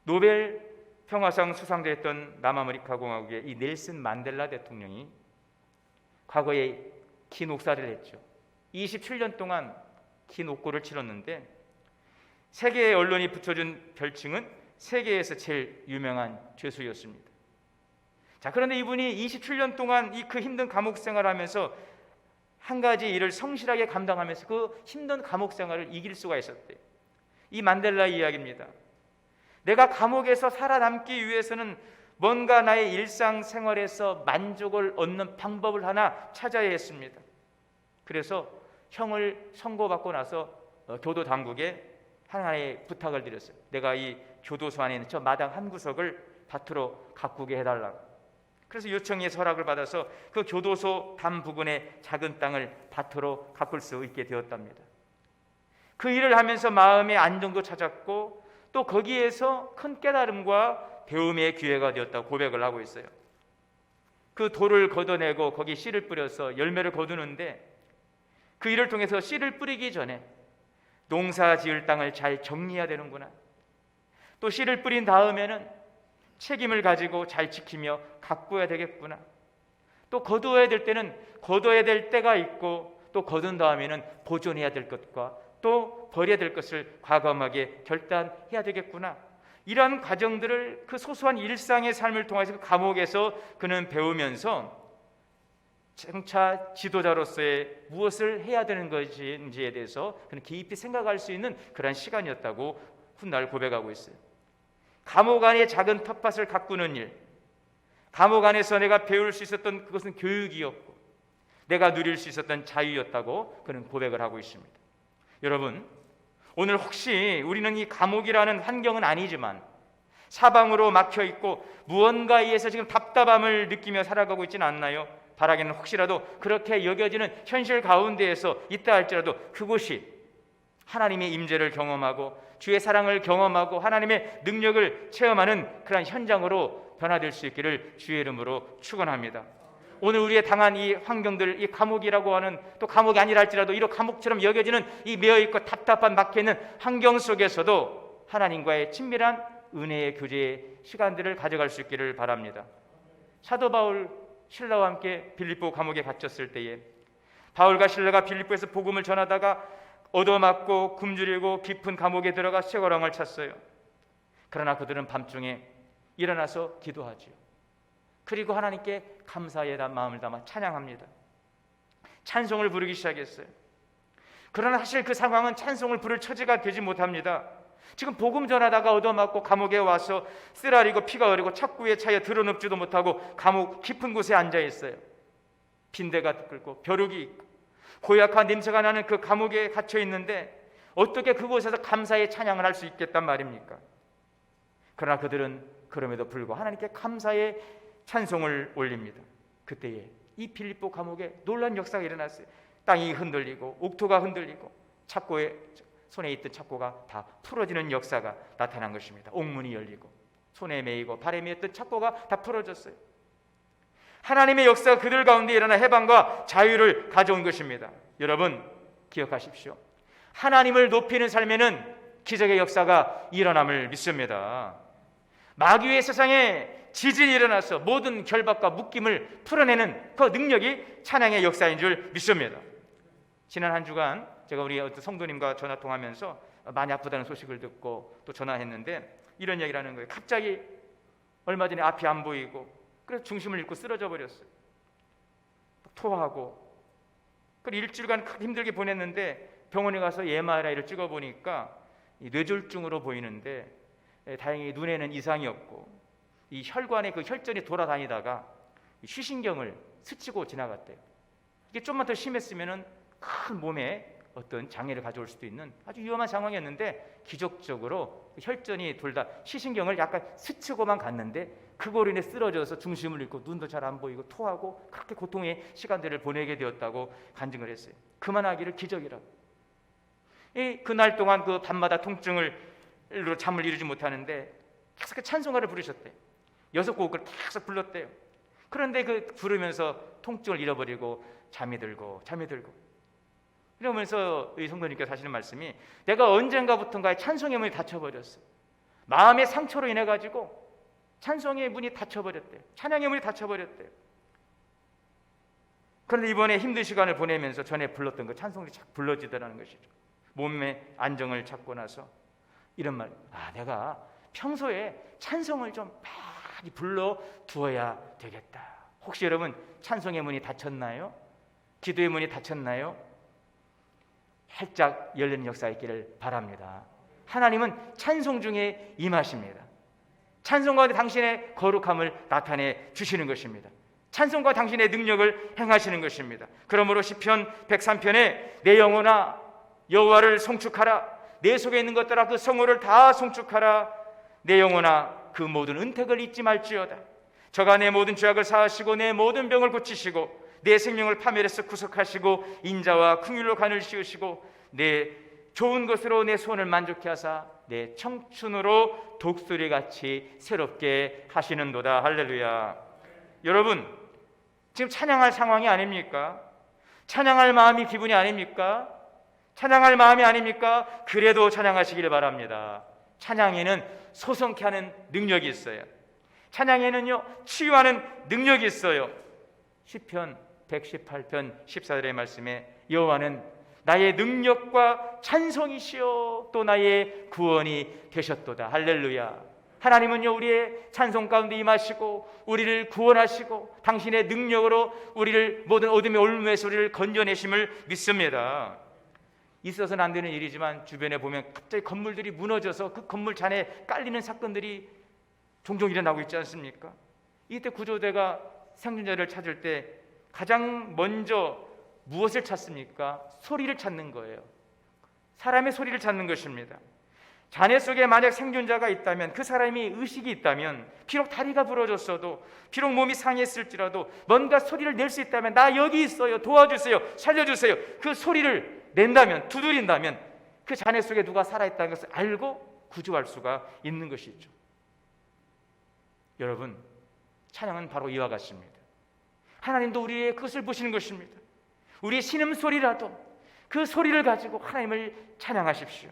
노벨 평화상 수상자였던 남아메리카 공화국의 이 넬슨 만델라 대통령이 과거에 긴 옥살이를 했죠. 27년 동안 긴 옥고를 치렀는데 세계의 언론이 붙여준 별칭은 세계에서 제일 유명한 죄수였습니다. 자, 그런데 이분이 27년 동안 이 그 힘든 감옥 생활을 하면서 한 가지 일을 성실하게 감당하면서 그 힘든 감옥 생활을 이길 수가 있었대요. 이 만델라의 이야기입니다. 내가 감옥에서 살아남기 위해서는 뭔가 나의 일상생활에서 만족을 얻는 방법을 하나 찾아야 했습니다. 그래서 형을 선고받고 나서 교도 당국에 하나의 부탁을 드렸어요. 내가 이 교도소 안에 있는 저 마당 한 구석을 밭으로 가꾸게 해달라고. 그래서 요청의 허락을 받아서 그 교도소 담 부근의 작은 땅을 밭으로 가꿀 수 있게 되었답니다. 그 일을 하면서 마음의 안정도 찾았고 또 거기에서 큰 깨달음과 배움의 기회가 되었다고 고백을 하고 있어요. 그 돌을 걷어내고 거기 씨를 뿌려서 열매를 거두는데 그 일을 통해서 씨를 뿌리기 전에 농사 지을 땅을 잘 정리해야 되는구나. 또 씨를 뿌린 다음에는 책임을 가지고 잘 지키며 가꾸어야 되겠구나. 또 거두어야 될 때는 거둬야 될 때가 있고 또 거둔 다음에는 보존해야 될 것과 또 버려야 될 것을 과감하게 결단해야 되겠구나. 이러한 과정들을 그 소소한 일상의 삶을 통해서 그 감옥에서 그는 배우면서 장차 지도자로서의 무엇을 해야 되는 것인지에 대해서 그는 깊이 생각할 수 있는 그런 시간이었다고 훗날 고백하고 있어요. 감옥 안의 작은 텃밭을 가꾸는 일, 감옥 안에서 내가 배울 수 있었던 그것은 교육이었고 내가 누릴 수 있었던 자유였다고 그는 고백을 하고 있습니다. 여러분, 오늘 혹시 우리는 이 감옥이라는 환경은 아니지만 사방으로 막혀있고 무언가에 의해서 지금 답답함을 느끼며 살아가고 있지는 않나요? 바라기는 혹시라도 그렇게 여겨지는 현실 가운데에서 있다 할지라도 그곳이 하나님의 임재를 경험하고 주의 사랑을 경험하고 하나님의 능력을 체험하는 그런 현장으로 변화될 수 있기를 주의 이름으로 축원합니다. 오늘 우리의 당한 이 환경들, 이 감옥이라고 하는, 또 감옥이 아니라 할지라도 이런 감옥처럼 여겨지는 이 매여있고 답답한 막혀있는 환경 속에서도 하나님과의 친밀한 은혜의 교제의 시간들을 가져갈 수 있기를 바랍니다. 사도 바울 실라와 함께 빌립보 감옥에 갇혔을 때에 바울과 실라가 빌립보에서 복음을 전하다가 얻어맞고 굶주리고 깊은 감옥에 들어가 쇠고랑을 찼어요. 그러나 그들은 밤중에 일어나서 기도하지요. 그리고 하나님께 감사의 마음을 담아 찬양합니다. 찬송을 부르기 시작했어요. 그러나 사실 그 상황은 찬송을 부를 처지가 되지 못합니다. 지금 복음 전하다가 얻어맞고 감옥에 와서 쓰라리고 피가 흐르고 착구에 차여 드러눕지도 못하고 감옥 깊은 곳에 앉아 있어요. 빈대가 끓고 벼룩이 있고 고약한 냄새가 나는 그 감옥에 갇혀 있는데 어떻게 그곳에서 감사의 찬양을 할 수 있겠단 말입니까? 그러나 그들은 그럼에도 불구하고 하나님께 감사의 찬송을 올립니다. 그때에 이 빌립보 감옥에 놀라운 역사가 일어났어요. 땅이 흔들리고 옥토가 흔들리고 착고에 손에 있던 착고가 다 풀어지는 역사가 나타난 것입니다. 옥문이 열리고 손에 매이고 발에 매였던 착고가 다 풀어졌어요. 하나님의 역사가 그들 가운데 일어나 해방과 자유를 가져온 것입니다. 여러분 기억하십시오. 하나님을 높이는 삶에는 기적의 역사가 일어남을 믿습니다. 마귀의 세상에 지진이 일어나서 모든 결박과 묶임을 풀어내는 그 능력이 찬양의 역사인 줄 믿습니다. 지난 한 주간 제가 우리 어떤 성도님과 전화통화하면서 많이 아프다는 소식을 듣고 또 전화했는데 이런 얘기를 하는 거예요. 갑자기 얼마 전에 앞이 안 보이고 그래서 중심을 잃고 쓰러져 버렸어요. 토하고 그래서 일주일간 힘들게 보냈는데 병원에 가서 MRI를 찍어보니까 뇌졸중으로 보이는데 다행히 눈에는 이상이 없고 이 혈관에 그 혈전이 돌아다니다가 쉬신경을 스치고 지나갔대요. 이게 좀만 더 심했으면은 큰 몸에 어떤 장애를 가져올 수도 있는 아주 위험한 상황이었는데 기적적으로 혈전이 돌다 시신경을 약간 스치고만 갔는데 그거로 인해 쓰러져서 중심을 잃고 눈도 잘 안 보이고 토하고 그렇게 고통의 시간들을 보내게 되었다고 간증을 했어요. 그만하기를 기적이라고. 그날 동안 그 밤마다 통증으로 잠을 이루지 못하는데 계속 찬송가를 부르셨대요. 6곡을 계속 불렀대요. 그런데 그 부르면서 통증을 잃어버리고 잠이 들고 이러면서 이 성도님께서 하시는 말씀이 내가 언젠가부터인가에 찬송의 문이 닫혀버렸어. 마음의 상처로 인해 가지고 찬송의 문이 닫혀버렸대요. 찬양의 문이 닫혀버렸대요. 그런데 이번에 힘든 시간을 보내면서 전에 불렀던 그 찬송이 자꾸 불러지더라는 것이죠. 몸의 안정을 찾고 나서 이런 말, 내가 평소에 찬송을 좀 많이 불러두어야 되겠다. 혹시 여러분 찬송의 문이 닫혔나요? 기도의 문이 닫혔나요? 활짝 열리는 역사 있기를 바랍니다. 하나님은 찬송 중에 임하십니다. 찬송 가운데 당신의 거룩함을 나타내 주시는 것입니다. 찬송과 당신의 능력을 행하시는 것입니다. 그러므로 시편 103편에 내 영혼아 여호와를 송축하라. 내 속에 있는 것들아 그 성호를 다 송축하라. 내 영혼아 그 모든 은택을 잊지 말지어다. 저가 내 모든 죄악을 사하시고 내 모든 병을 고치시고 내 생명을 파멸해서 구속하시고 인자와 긍휼로 간을 씌우시고 내 좋은 것으로 내 소원을 만족케 하사 내 청춘으로 독수리같이 새롭게 하시는도다. 할렐루야. 여러분 지금 찬양할 상황이 아닙니까? 찬양할 마음이 기분이 아닙니까? 찬양할 마음이 아닙니까? 그래도 찬양하시기를 바랍니다. 찬양에는 소성케 하는 능력이 있어요. 찬양에는요 치유하는 능력이 있어요. 시편 118편 14절의 말씀에 여호와는 나의 능력과 찬송이시요 또 나의 구원이 되셨도다. 할렐루야. 하나님은요 우리의 찬송 가운데 임하시고 우리를 구원하시고 당신의 능력으로 우리를 모든 어둠의 올무에서 우리를 건져내심을 믿습니다. 있어서는 안 되는 일이지만 주변에 보면 갑자기 건물들이 무너져서 그 건물 잔에 깔리는 사건들이 종종 일어나고 있지 않습니까? 이때 구조대가 생존자를 찾을 때 가장 먼저 무엇을 찾습니까? 소리를 찾는 거예요. 사람의 소리를 찾는 것입니다. 잔해 속에 만약 생존자가 있다면 그 사람이 의식이 있다면 비록 다리가 부러졌어도 비록 몸이 상했을지라도 뭔가 소리를 낼 수 있다면 나 여기 있어요 도와주세요 살려주세요 그 소리를 낸다면 두드린다면 그 잔해 속에 누가 살아있다는 것을 알고 구조할 수가 있는 것이죠. 여러분 찬양은 바로 이와 같습니다. 하나님도 우리의 그것을 보시는 것입니다. 우리의 신음소리라도 그 소리를 가지고 하나님을 찬양하십시오.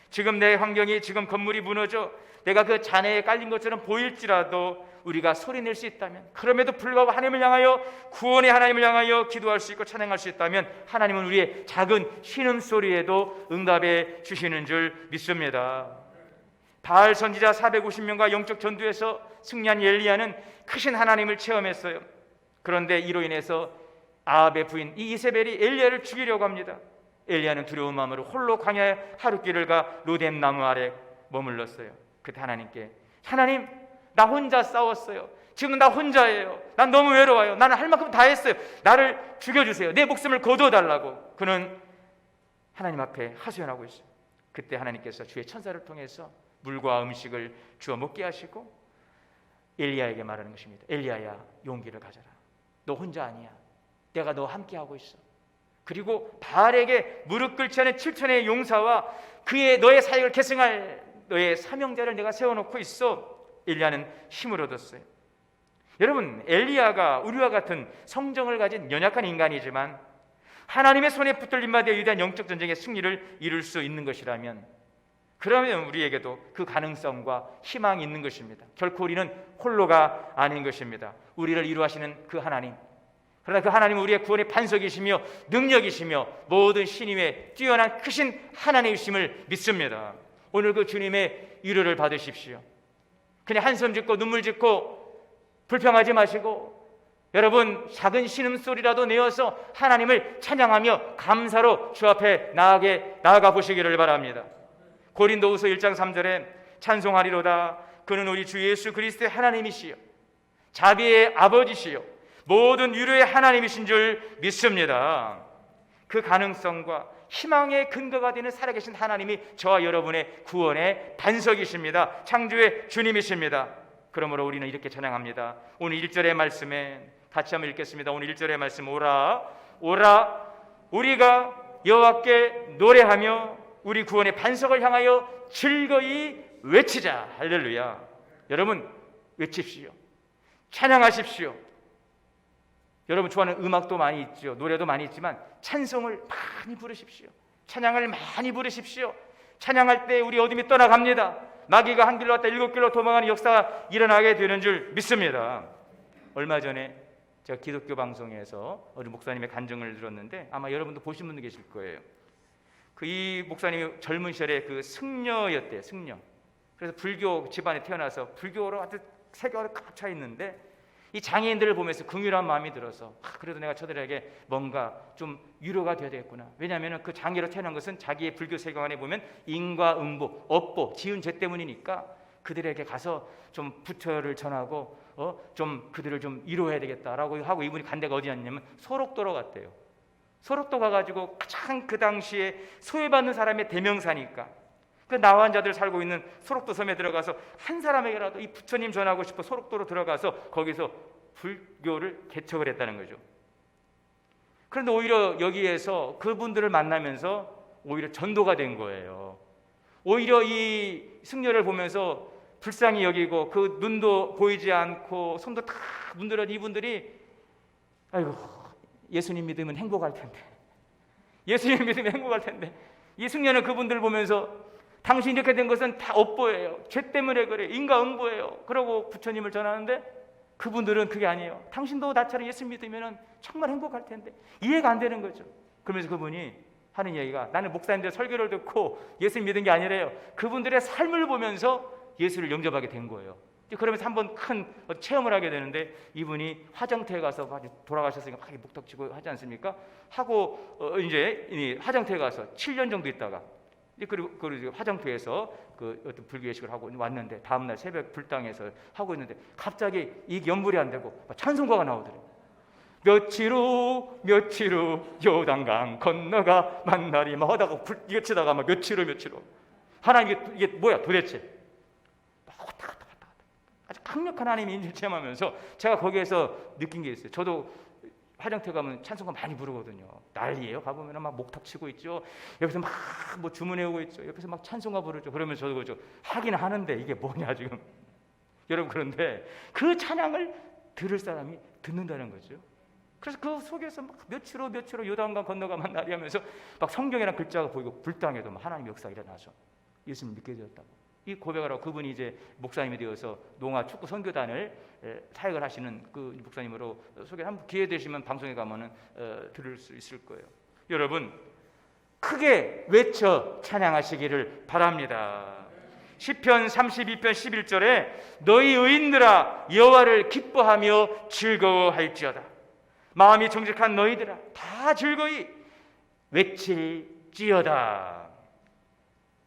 지금 내 환경이 지금 건물이 무너져 내가 그 잔해에 깔린 것처럼 보일지라도 우리가 소리낼 수 있다면 그럼에도 불구하고 하나님을 향하여 구원의 하나님을 향하여 기도할 수 있고 찬양할 수 있다면 하나님은 우리의 작은 신음소리에도 응답해 주시는 줄 믿습니다. 바알 선지자 450명과 영적 전투에서 승리한 엘리야는 크신 하나님을 체험했어요. 그런데 이로 인해서 아합의 부인 이 이세벨이 엘리야를 죽이려고 합니다. 엘리야는 두려운 마음으로 홀로 광야의 하룻길을 가 로뎀 나무 아래 머물렀어요. 그때 하나님께 하나님 나 혼자 싸웠어요. 지금 나 혼자예요. 난 너무 외로워요. 나는 할 만큼 다 했어요. 나를 죽여주세요. 내 목숨을 거두어달라고 그는 하나님 앞에 하소연하고 있어요. 그때 하나님께서 주의 천사를 통해서 물과 음식을 주어 먹게 하시고 엘리야에게 말하는 것입니다. 엘리야야 용기를 가져라. 너 혼자 아니야. 내가 너와 함께하고 있어. 그리고 바알에게 무릎 꿇지 않은 7천의 용사와 너의 사역을 계승할 너의 사명자를 내가 세워놓고 있어. 엘리야는 힘을 얻었어요. 여러분 엘리야가 우리와 같은 성정을 가진 연약한 인간이지만 하나님의 손에 붙들린 바 되어 위대한 영적 전쟁의 승리를 이룰 수 있는 것이라면 그러면 우리에게도 그 가능성과 희망이 있는 것입니다. 결코 우리는 홀로가 아닌 것입니다. 우리를 이루하시는 그 하나님, 그러나 그 하나님은 우리의 구원의 반석이시며 능력이시며 모든 신임에 뛰어난 크신 하나님이심을 믿습니다. 오늘 그 주님의 위로를 받으십시오. 그냥 한숨 짓고 눈물 짓고 불평하지 마시고 여러분 작은 신음소리라도 내어서 하나님을 찬양하며 감사로 주 앞에 나아가 보시기를 바랍니다. 고린도후서 1장 3절에 찬송하리로다 그는 우리 주 예수 그리스도의 하나님이시요 자비의 아버지시요 모든 위로의 하나님이신 줄 믿습니다. 그 가능성과 희망의 근거가 되는 살아계신 하나님이 저와 여러분의 구원의 반석이십니다. 창조의 주님이십니다. 그러므로 우리는 이렇게 찬양합니다. 오늘 1절의 말씀에 같이 한번 읽겠습니다. 오늘 1절의 말씀 오라 우리가 여호와께 노래하며 우리 구원의 반석을 향하여 즐거이 외치자. 할렐루야. 여러분 외칩시오. 찬양하십시오. 여러분 좋아하는 음악도 많이 있죠. 노래도 많이 있지만 찬송을 많이 부르십시오. 찬양을 많이 부르십시오. 찬양할 때 우리 어둠이 떠나갑니다. 마귀가 한 길로 왔다 7길로 도망가는 역사가 일어나게 되는 줄 믿습니다. 얼마 전에 제가 기독교 방송에서 우리 목사님의 간증을 들었는데 아마 여러분도 보신 분도 계실 거예요. 이 목사님이 젊은 시절에 그 승려였대요. 승려. 그래서 불교 집안에 태어나서 불교로 아주 세계화를 꽉 차 있는데 이 장애인들을 보면서 긍휼한 마음이 들어서 그래도 내가 저들에게 뭔가 좀 위로가 돼야 되겠구나. 왜냐하면 그 장애로 태어난 것은 자기의 불교 세계관에 보면 인과응보, 업보, 지은 죄 때문이니까 그들에게 가서 좀 부처를 전하고 좀 그들을 좀 위로해야 되겠다라고 하고 이분이 간 데가 어디였냐면 소록도로 갔대요. 소록도 가가지고 가장 그 당시에 소외받는 사람의 대명사니까 그 나환자들 살고 있는 소록도 섬에 들어가서 한 사람에게라도 이 부처님 전하고 싶어 소록도로 들어가서 거기서 불교를 개척을 했다는 거죠. 그런데 오히려 여기에서 그분들을 만나면서 오히려 전도가 된 거예요. 오히려 이 승려를 보면서 불쌍히 여기고 그 눈도 보이지 않고 손도 다 문드러진 이분들이 아이고 예수님 믿으면 행복할 텐데, 예수님 믿으면 행복할 텐데, 이 승려는 그분들 보면서 당신 이렇게 된 것은 다 업보예요, 죄 때문에 그래, 인과응보예요. 그러고 부처님을 전하는데 그분들은 그게 아니에요. 당신도 나처럼 예수 믿으면 정말 행복할 텐데. 이해가 안 되는 거죠. 그러면서 그분이 하는 얘기가 나는 목사님들 설교를 듣고 예수 믿은 게 아니래요. 그분들의 삶을 보면서 예수를 영접하게 된 거예요. 그러면서 한번 큰 체험을 하게 되는데 이분이 화장터에 가서 돌아가셨으니까 막 목탁치고 하지 않습니까? 하고 이제 화장터에 가서 7년 정도 있다가 그리고 화장터에서 그 어떤 불교회식을 하고 왔는데 다음날 새벽 불당에서 하고 있는데 갑자기 이 연불이 안 되고 찬송가가 나오더래요. 며칠 후 요단강 건너가 만나리 막 하다가 이거 치다가 막 며칠 후 하나님 이게 뭐야 도대체 왔다 갔다 아주 강력한 하나님의 인지를 체험하면서 제가 거기에서 느낀 게 있어요. 저도 화장터 가면 찬송가 많이 부르거든요. 난리예요. 가보면 막 목탁 치고 있죠. 여기서 막 뭐 주문해 오고 있죠. 옆에서 막 찬송가 부르죠. 그러면 저도 그죠. 하긴 하는데 이게 뭐냐 지금. 여러분 그런데 그 찬양을 들을 사람이 듣는다는 거죠. 그래서 그 속에서 막 며칠 후 요단강 건너가 만나리 하면서 막 성경이라는 글자가 보이고 불당에도 막 하나님 역사가 일어나서 예수님 믿게 되었다고. 이 고백을 하고 그분이 이제 목사님이 되어서 농아 축구 선교단을 사역을 하시는 그 목사님으로 소개를 한번 기회 되시면 방송에 가면은 들을 수 있을 거예요. 여러분 크게 외쳐 찬양하시기를 바랍니다. 시편 32편 11절에 너희 의인들아 여호와를 기뻐하며 즐거워할지어다. 마음이 정직한 너희들아 다 즐거이 외칠지어다.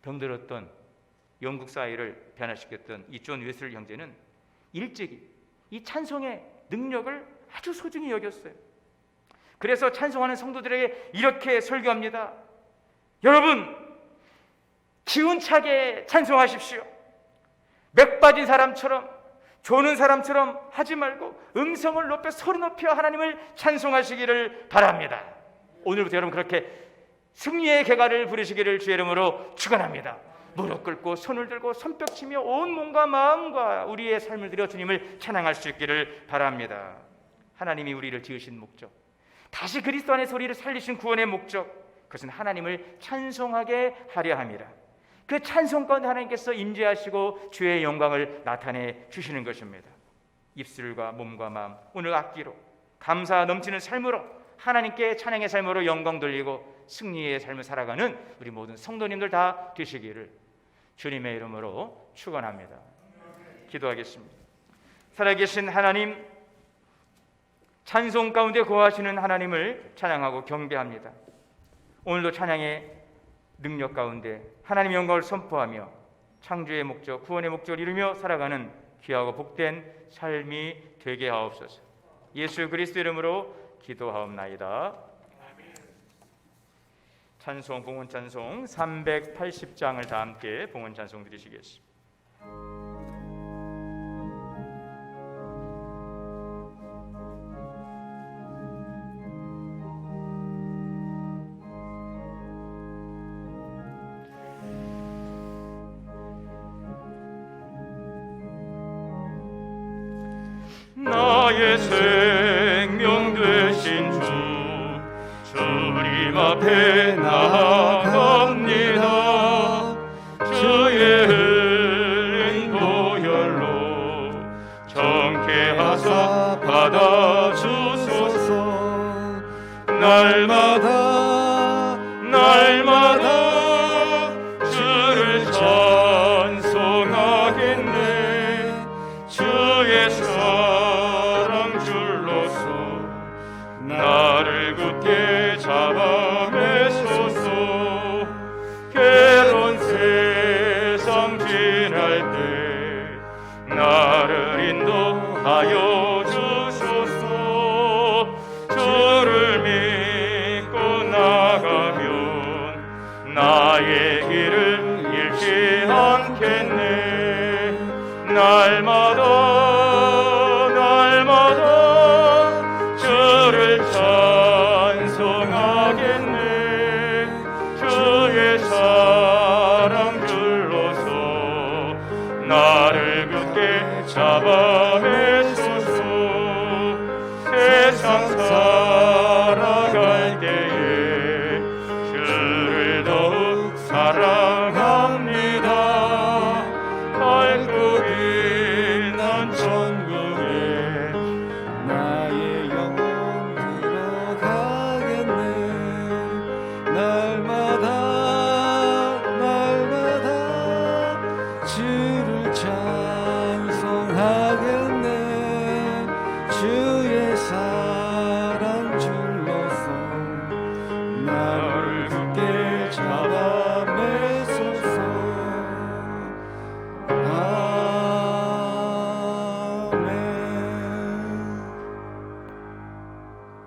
병들었던 영국 사회를 변화시켰던 이 존 웨슬리 형제는 일찍이 이 찬송의 능력을 아주 소중히 여겼어요. 그래서 찬송하는 성도들에게 이렇게 설교합니다. 여러분 기운차게 찬송하십시오. 맥 빠진 사람처럼 조는 사람처럼 하지 말고 음성을 높여 소리 높여 하나님을 찬송하시기를 바랍니다. 오늘부터 여러분 그렇게 승리의 개가를 부르시기를 주의 이름으로 축원합니다. 무릎 꿇고 손을 들고 손뼉치며 온 몸과 마음과 우리의 삶을 들여 주님을 찬양할 수 있기를 바랍니다. 하나님이 우리를 지으신 목적, 다시 그리스도 안에서 우리를 살리신 구원의 목적, 그것은 하나님을 찬송하게 하려 함이라. 그 찬송 가운데 하나님께서 임재하시고 주의 영광을 나타내 주시는 것입니다. 입술과 몸과 마음 오늘 악기로 감사 넘치는 삶으로 하나님께 찬양의 삶으로 영광 돌리고 승리의 삶을 살아가는 우리 모든 성도님들 다 되시기를 주님의 이름으로 축원합니다. 기도하겠습니다. 살아계신 하나님, 찬송 가운데 거하시는 하나님을 찬양하고 경배합니다. 오늘도 찬양의 능력 가운데 하나님 영광을 선포하며 창조의 목적, 구원의 목적을 이루며 살아가는 귀하고 복된 삶이 되게 하옵소서. 예수 그리스도 이름으로 기도하옵나이다. 찬송, 봉헌 찬송 380장을 다 함께 봉헌 찬송 드리시겠습니다. 나의 생명 되신 주 주님 앞에 나아갑니다. 주의 흘린 보혈로 정케 와서 받아주소서. 날마다 주를 찬송하겠네. 주의 사랑 줄로서 나를 굳게 잡아 매소서. 괴로운 세상 지날 때 나를 인도하여 주소서. 주를 믿고 나가면 나의 길을 잃지 않겠네. 날마다 주를 찬송하겠네. 주의 사랑 줄로서 나를 굳게 잡아 매소서. 세상 살아갈 때에 주를 더욱 사랑합니다. 발굽이 난 천국에 나의 영혼 들어가겠네. 날마다 주를 찬송하겠네. 주의 사랑 줄로서 나를 굳게 잡아 매소서. 아멘.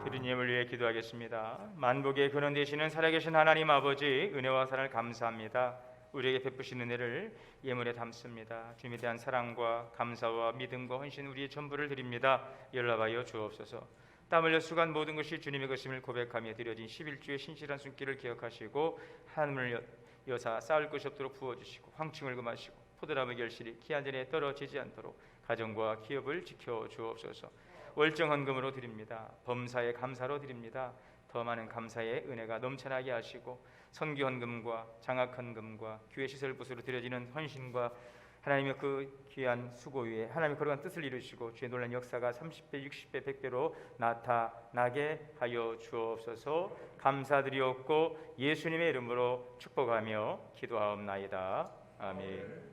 드린 예물 위해 기도하겠습니다. 만복의 근원 되시는 살아계신 하나님 아버지, 은혜와 사랑을 감사합니다. 우리에게 베푸신 은혜를 예물에 담습니다. 주님에 대한 사랑과 감사와 믿음과 헌신 우리의 전부를 드립니다. 연락하여 주옵소서. 땀 흘려 수고한 모든 것이 주님의 것임을 고백하며 드려진 11주의 신실한 손길을 기억하시고 하늘을 여사 쌓을 것이 없도록 부어주시고 황충을 금하시고 포도나무 결실이 기한 전에 떨어지지 않도록 가정과 기업을 지켜 주옵소서. 월정 헌금으로 드립니다. 범사에 감사로 드립니다. 더 많은 감사의 은혜가 넘쳐나게 하시고 선교 헌금과 장학 헌금과 교회 시설 부수로 드려지는 헌신과 하나님의 그 귀한 수고 위에 하나님의 거룩한 뜻을 이루시고 주의 놀라운 역사가 30배, 60배, 100배로 나타나게 하여 주옵소서. 감사드리옵고 예수님의 이름으로 축복하며 기도하옵나이다. 아멘.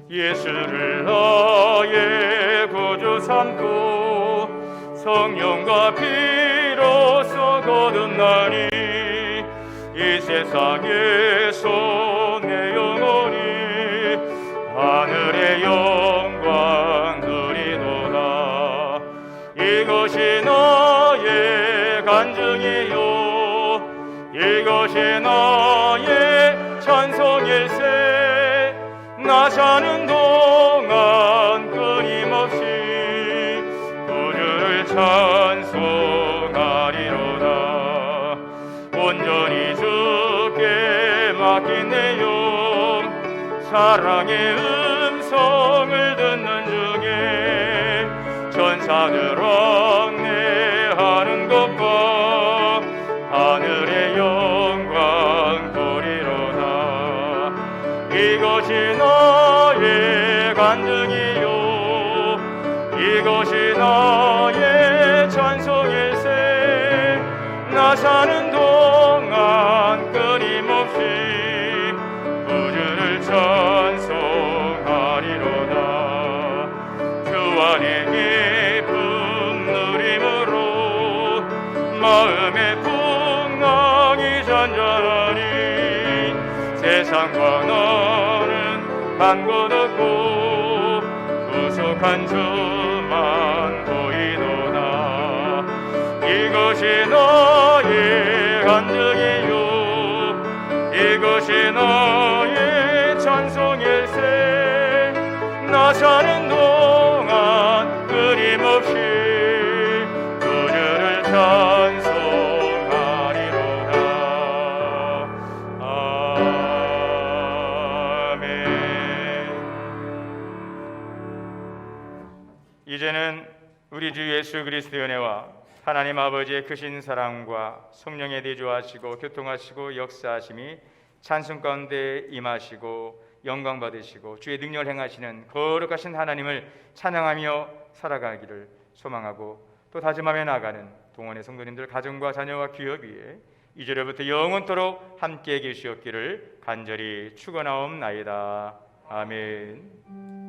예수를 나의 구주 삼고 성령과 피로써 거듭나니 이 세상에서 내 영혼이 하늘의 영광 누리도다. 이것이 나의 간증이요 이것이 나의 찬송일세. 나 사는 동안 끊임없이 구주를 찬송하리로다. 온전히 주께 맡긴 내 영 사랑의 음성을 듣는 중에 천사들 왕래하는 것과 하늘의 영광 보리로다. 이것이 나의 간증이요 이것이 나의 찬송일세. 나 사는 동안 끊임없이 구주를 찬송하리로다. 주 안에 기쁨 누림으로 마음의 풍랑이 잔잔하니 세상과 너는 간 곳 없고 구속한 주만 보이도다. 이것이 너의 간증이요 이것이 너의 찬송일세. 나 사는 동안 끊임없이 그를 찬송하리로다. 이제는 우리 주 예수 그리스도의 은혜와 하나님 아버지의 크신 사랑과 성령의 내주하시고 교통하시고 역사하심이 찬송 가운데 임하시고 영광 받으시고 주의 능력을 행하시는 거룩하신 하나님을 찬양하며 살아가기를 소망하고 또 다짐하며 나가는 동원의 성도님들 가정과 자녀와 기업 위에 이제로부터 영원토록 함께 계시옵기를 간절히 축원하옵나이다. 아멘.